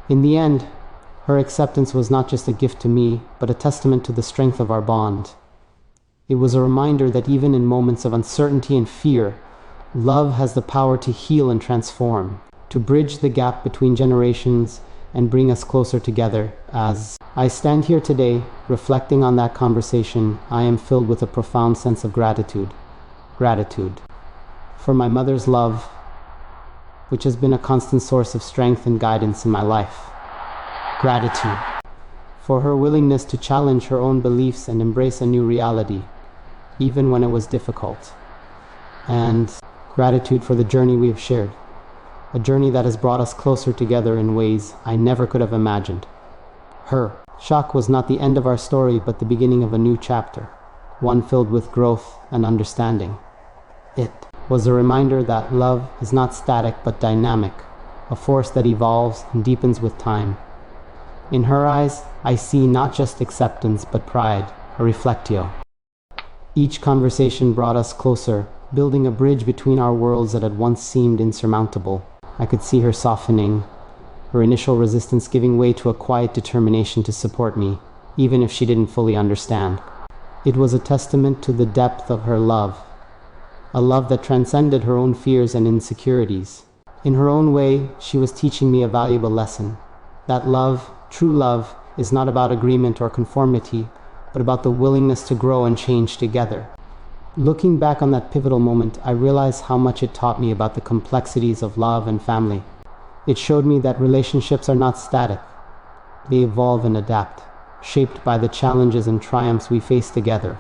In the end, her acceptance was not just a gift to me, but a testament to the strength of our bond. It was a reminder that even in moments of uncertainty and fear, love has the power to heal and transform, to bridge the gap between generations and bring us closer together. As I stand here today, reflecting on that conversation, I am filled with a profound sense of gratitude. Gratitude for my mother's love, which has been a constant source of strength and guidance in my life. Gratitude for her willingness to challenge her own beliefs and embrace a new reality, even when it was difficult. And gratitude for the journey we have shared, a journey that has brought us closer together in ways I never could have imagined. Her shock was not the end of our story, but the beginning of a new chapter, one filled with growth and understanding. It was a reminder that love is not static but dynamic, a force that evolves and deepens with time. In her eyes, I see not just acceptance but pride, a reflectio. Each conversation brought us closer, building a bridge between our worlds that had once seemed insurmountable. I could see her softening, her initial resistance giving way to a quiet determination to support me, even if she didn't fully understand. It was a testament to the depth of her love, a love that transcended her own fears and insecurities. In her own way, she was teaching me a valuable lesson, that love, true love, is not about agreement or conformity, but about the willingness to grow and change together. Looking back on that pivotal moment, I realized how much it taught me about the complexities of love and family. It showed me that relationships are not static. They evolve and adapt, shaped by the challenges and triumphs we face together.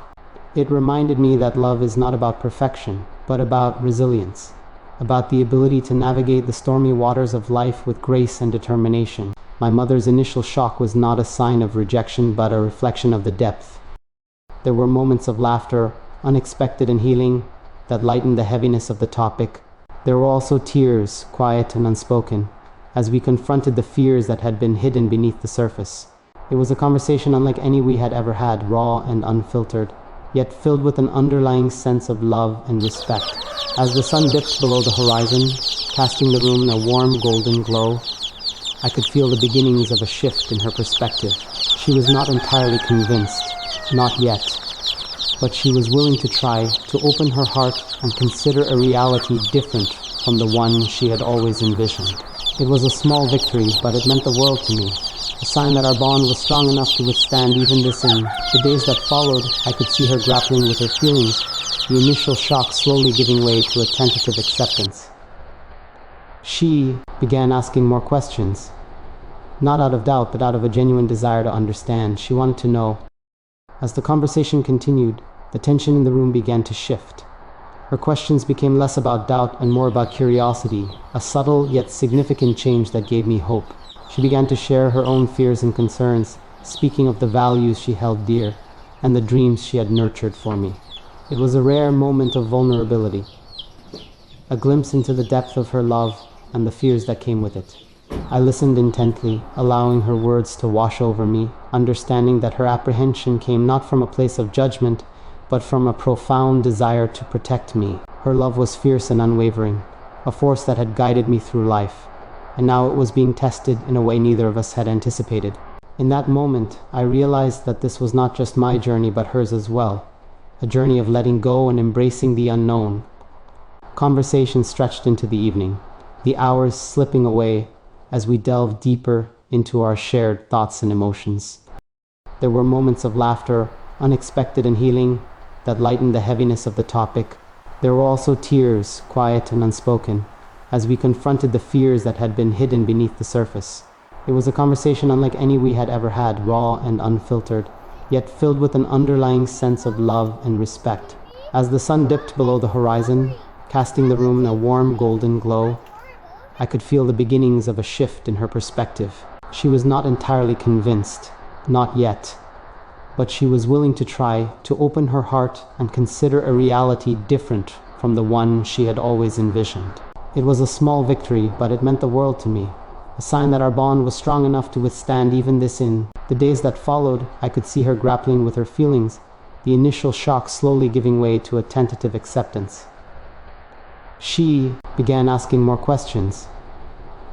It reminded me that love is not about perfection, but about resilience, about the ability to navigate the stormy waters of life with grace and determination. My mother's initial shock was not a sign of rejection, but a reflection of the depth. There were moments of laughter, unexpected and healing, that lightened the heaviness of the topic. There were also tears, quiet and unspoken, as we confronted the fears that had been hidden beneath the surface. It was a conversation unlike any we had ever had, raw and unfiltered, yet filled with an underlying sense of love and respect. As the sun dipped below the horizon, casting the room in a warm golden glow, I could feel the beginnings of a shift in her perspective. She was not entirely convinced, not yet, but she was willing to try, to open her heart and consider a reality different from the one she had always envisioned. It was a small victory, but it meant the world to me, a sign that our bond was strong enough to withstand even this. In the days that followed, I could see her grappling with her feelings, the initial shock slowly giving way to a tentative acceptance. She began asking more questions, not out of doubt, but out of a genuine desire to understand. She wanted to know. As the conversation continued, the tension in the room began to shift. Her questions became less about doubt and more about curiosity, a subtle yet significant change that gave me hope. She began to share her own fears and concerns, speaking of the values she held dear and the dreams she had nurtured for me. It was a rare moment of vulnerability, a glimpse into the depth of her love and the fears that came with it. I listened intently, allowing her words to wash over me, understanding that her apprehension came not from a place of judgment, but from a profound desire to protect me. Her love was fierce and unwavering, a force that had guided me through life, and now it was being tested in a way neither of us had anticipated. In that moment, I realized that this was not just my journey, but hers as well, a journey of letting go and embracing the unknown. Conversation stretched into the evening, the hours slipping away as we delved deeper into our shared thoughts and emotions. There were moments of laughter, unexpected and healing, that lightened the heaviness of the topic. There were also tears, quiet and unspoken, as we confronted the fears that had been hidden beneath the surface. It was a conversation unlike any we had ever had, raw and unfiltered, yet filled with an underlying sense of love and respect. As the sun dipped below the horizon, casting the room in a warm golden glow, I could feel the beginnings of a shift in her perspective. She was not entirely convinced, not yet, but she was willing to try, to open her heart and consider a reality different from the one she had always envisioned. It was a small victory, but it meant the world to me, a sign that our bond was strong enough to withstand even this. In the days that followed, I could see her grappling with her feelings, the initial shock slowly giving way to a tentative acceptance. She began asking more questions,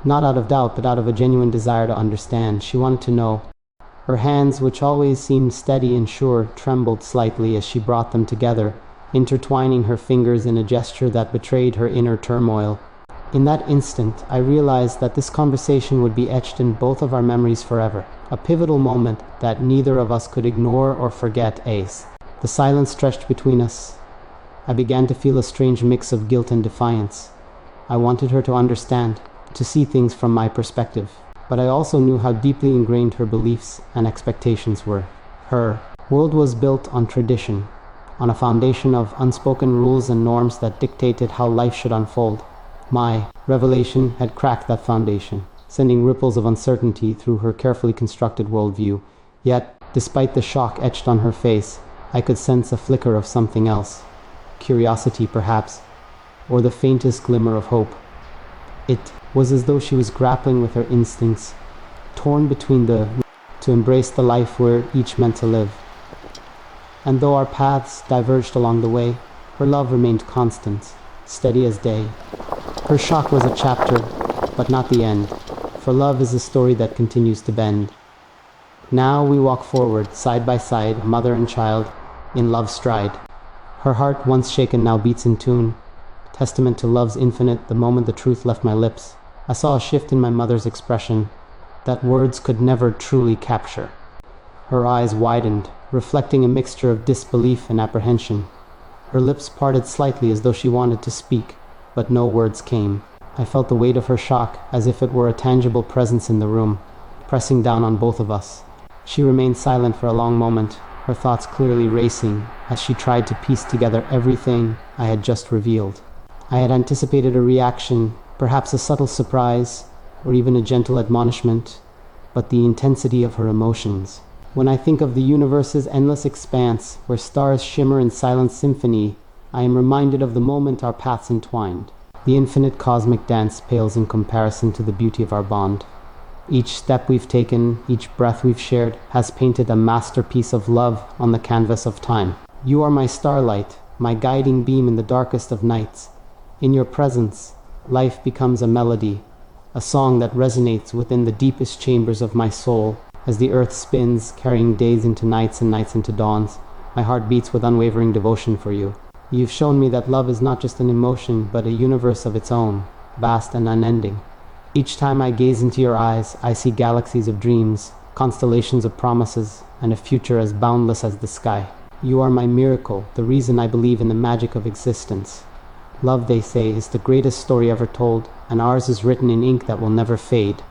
Not out of doubt, but out of a genuine desire to understand. She wanted to know. Her hands, which always seemed steady and sure, trembled slightly as she brought them together, intertwining her fingers in a gesture that betrayed her inner turmoil. In that instant, I realized that this conversation would be etched in both of our memories forever, a pivotal moment that neither of us could ignore or forget. Ace. The silence stretched between us. I began to feel a strange mix of guilt and defiance. I wanted her to understand, to see things from my perspective, but I also knew how deeply ingrained her beliefs and expectations were. Her world was built on tradition, on a foundation of unspoken rules and norms that dictated how life should unfold. My revelation had cracked that foundation, sending ripples of uncertainty through her carefully constructed worldview. Yet, despite the shock etched on her face, I could sense a flicker of something else. Curiosity, perhaps, or the faintest glimmer of hope. It was as though she was grappling with her instincts, torn between to embrace the life we're each meant to live. And though our paths diverged along the way, her love remained constant, steady as day. Her shock was a chapter, but not the end, for love is a story that continues to bend. Now we walk forward, side by side, mother and child, in love's stride. Her heart, once shaken, now beats in tune, testament to love's infinite. The moment the truth left my lips, I saw a shift in my mother's expression that words could never truly capture. Her eyes widened, reflecting a mixture of disbelief and apprehension. Her lips parted slightly as though she wanted to speak, but no words came. I felt the weight of her shock, as if it were a tangible presence in the room, pressing down on both of us. She remained silent for a long moment, her thoughts clearly racing as she tried to piece together everything I had just revealed. I had anticipated a reaction, perhaps a subtle surprise, or even a gentle admonishment, but the intensity of her emotions. When I think of the universe's endless expanse, where stars shimmer in silent symphony, I am reminded of the moment our paths entwined. The infinite cosmic dance pales in comparison to the beauty of our bond. Each step we've taken, each breath we've shared, has painted a masterpiece of love on the canvas of time. You are my starlight, my guiding beam in the darkest of nights. In your presence, life becomes a melody, a song that resonates within the deepest chambers of my soul. As the earth spins, carrying days into nights and nights into dawns, my heart beats with unwavering devotion for you. You've shown me that love is not just an emotion, but a universe of its own, vast and unending. Each time I gaze into your eyes, I see galaxies of dreams, constellations of promises, and a future as boundless as the sky. You are my miracle, the reason I believe in the magic of existence. Love, they say, is the greatest story ever told, and ours is written in ink that will never fade.